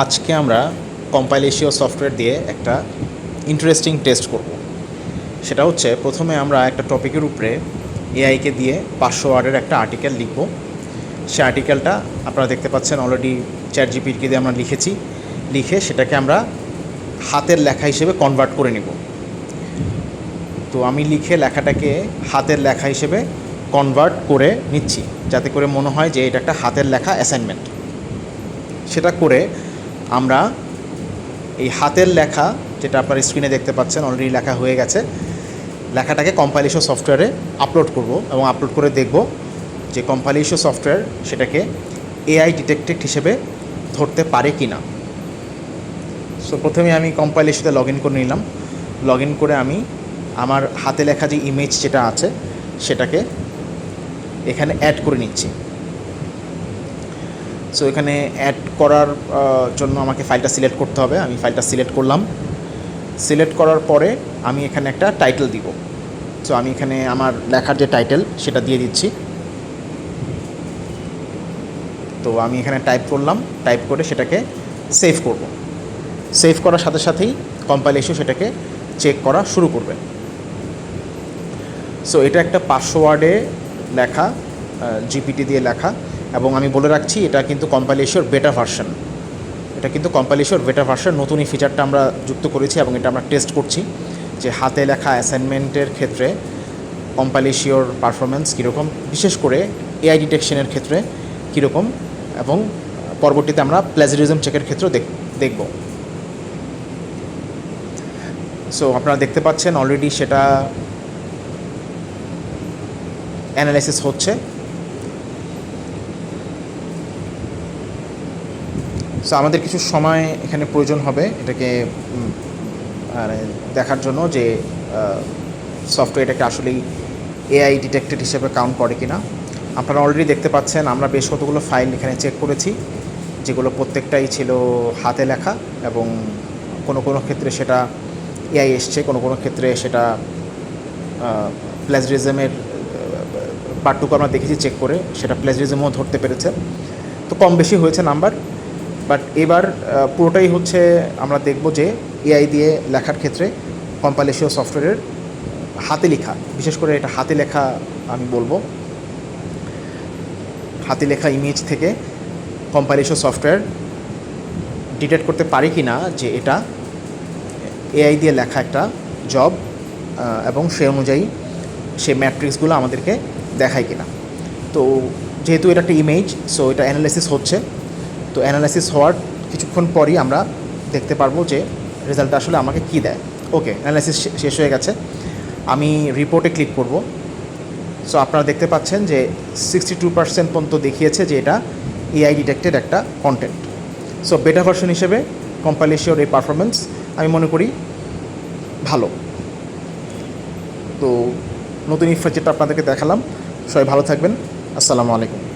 আজকে আমরা কম্পাইলেশিও সফটওয়্যার দিয়ে একটা ইন্টারেস্টিং টেস্ট করব। সেটা হচ্ছে প্রথমে আমরা একটা টপিকের উপরে এআইকে দিয়ে 500 ওয়ার্ডের একটা আর্টিকেল লিখব। সে আর্টিকেলটা আপনারা দেখতে পাচ্ছেন অলরেডি চ্যাটজিপিটি দিয়ে আমরা লিখে সেটাকে আমরা হাতের লেখা হিসেবে কনভার্ট করে নিব। তো আমি লেখাটাকে হাতের লেখা হিসেবে কনভার্ট করে নিচ্ছি, যাতে করে মনে হয় যে এটা একটা হাতের লেখা অ্যাসাইনমেন্ট। সেটা করে আমরা এই হাতের লেখা, যেটা আপনার স্ক্রিনে দেখতে পাচ্ছেন অলরেডি লেখা হয়ে গেছে, লেখাটাকে কম্পাইলেশন সফটওয়্যারে আপলোড করব এবং আপলোড করে দেখব যে কম্পাইলেশন সফটওয়্যার সেটাকে এআই ডিটেক্টেড হিসেবে ধরতে পারে কি না। সো প্রথমে আমি কম্পাইলেশনে লগ ইন করে নিলাম। লগ ইন করে আমি আমার হাতে লেখা যে ইমেজ যেটা আছে সেটাকে এখানে অ্যাড করে নিচ্ছি। সো এখানে অ্যাড করার জন্য আমাকে ফাইলটা সিলেক্ট করতে হবে। আমি ফাইলটা সিলেক্ট করলাম। সিলেক্ট করার পরে আমি এখানে একটা টাইটেল দিব। সো আমি এখানে আমার লেখার যে টাইটেল সেটা দিয়ে দিচ্ছি। তো আমি এখানে টাইপ করলাম, টাইপ করে সেটাকে সেভ করব। সেভ করার সাথে সাথেই কম্পাইলেশন সেটাকে চেক করা শুরু করবে। সো এটা একটা 500 ওয়ার্ডে লেখা, জিপিটি দিয়ে লেখা, এবং আমি বলে রাখছি এটা কিন্তু কম্পাইলেশন বেটা ভার্সন। এটা কিন্তু কম্পাইলেশন বেটা ভার্সন, নতুন এই ফিচারটা আমরা যুক্ত করেছি এবং এটা আমরা টেস্ট করছি যে হাতে লেখা অ্যাসাইনমেন্টের ক্ষেত্রে কম্পাইলেশন পারফরমেন্স কীরকম, বিশেষ করে এআই ডিটেকশনের ক্ষেত্রে কীরকম, এবং পরবর্তীতে আমরা প্লেজারিজম চেকের ক্ষেত্রেও দেখব। সো আপনারা দেখতে পাচ্ছেন অলরেডি সেটা অ্যানালাইসিস হচ্ছে। সো আমাদের কিছু সময় এখানে প্রয়োজন হবে এটাকে দেখার জন্য যে সফটওয়্যারটাকে আসলেই এআই ডিটেক্টেড হিসেবে কাউন্ট করে কিনা। আপনারা অলরেডি দেখতে পাচ্ছেন আমরা বেশ কতগুলো ফাইল এখানে চেক করেছি, যেগুলো প্রত্যেকটাই ছিল হাতে লেখা, এবং কোনো ক্ষেত্রে সেটা এআই এসছে, কোনো ক্ষেত্রে সেটা প্লেজারিজমের পার্টটুকু আমরা দেখেছি চেক করে, সেটা প্লেজারিজমও ধরতে পেরেছে। তো কম বেশি হয়েছে নাম্বার, বাট এবার পুরোটাই হচ্ছে আমরা দেখব যে এআই দিয়ে লেখার ক্ষেত্রে কম্পাইলেশন সফটওয়্যারের হাতে লেখা, বিশেষ করে এটা হাতে লেখা, আমি বলবো হাতে লেখা ইমেজ থেকে কম্পাইলেশন সফটওয়্যার ডিটেক্ট করতে পারে কি না যে এটা এআই দিয়ে লেখা একটা জব, এবং সে অনুযায়ী সে ম্যাট্রিক্সগুলো আমাদেরকে দেখায় কিনা। তো যেহেতু এটা একটা ইমেজ, সো এটা অ্যানালাইসিস হচ্ছে। তো অ্যানালাইসিস হওয়ার কিছুক্ষণ পরই আমরা দেখতে পারবো যে রেজাল্টটা আসলে আমাকে কী দেয়। ওকে, অ্যানালাইসিস শেষ হয়ে গেছে। আমি রিপোর্টে ক্লিক করব। সো আপনারা দেখতে পাচ্ছেন যে 62% পর্যন্ত দেখিয়েছে যে এটা এআই ডিটেক্টেড একটা কন্টেন্ট। সো বেটা ভার্সন হিসেবে কম্পাইলেশন এই পারফরমেন্স আমি মনে করি ভালো। তো নতুন এই ফিচারটা আপনাদেরকে দেখালাম। সবাই ভালো থাকবেন। আসসালামু আলাইকুম।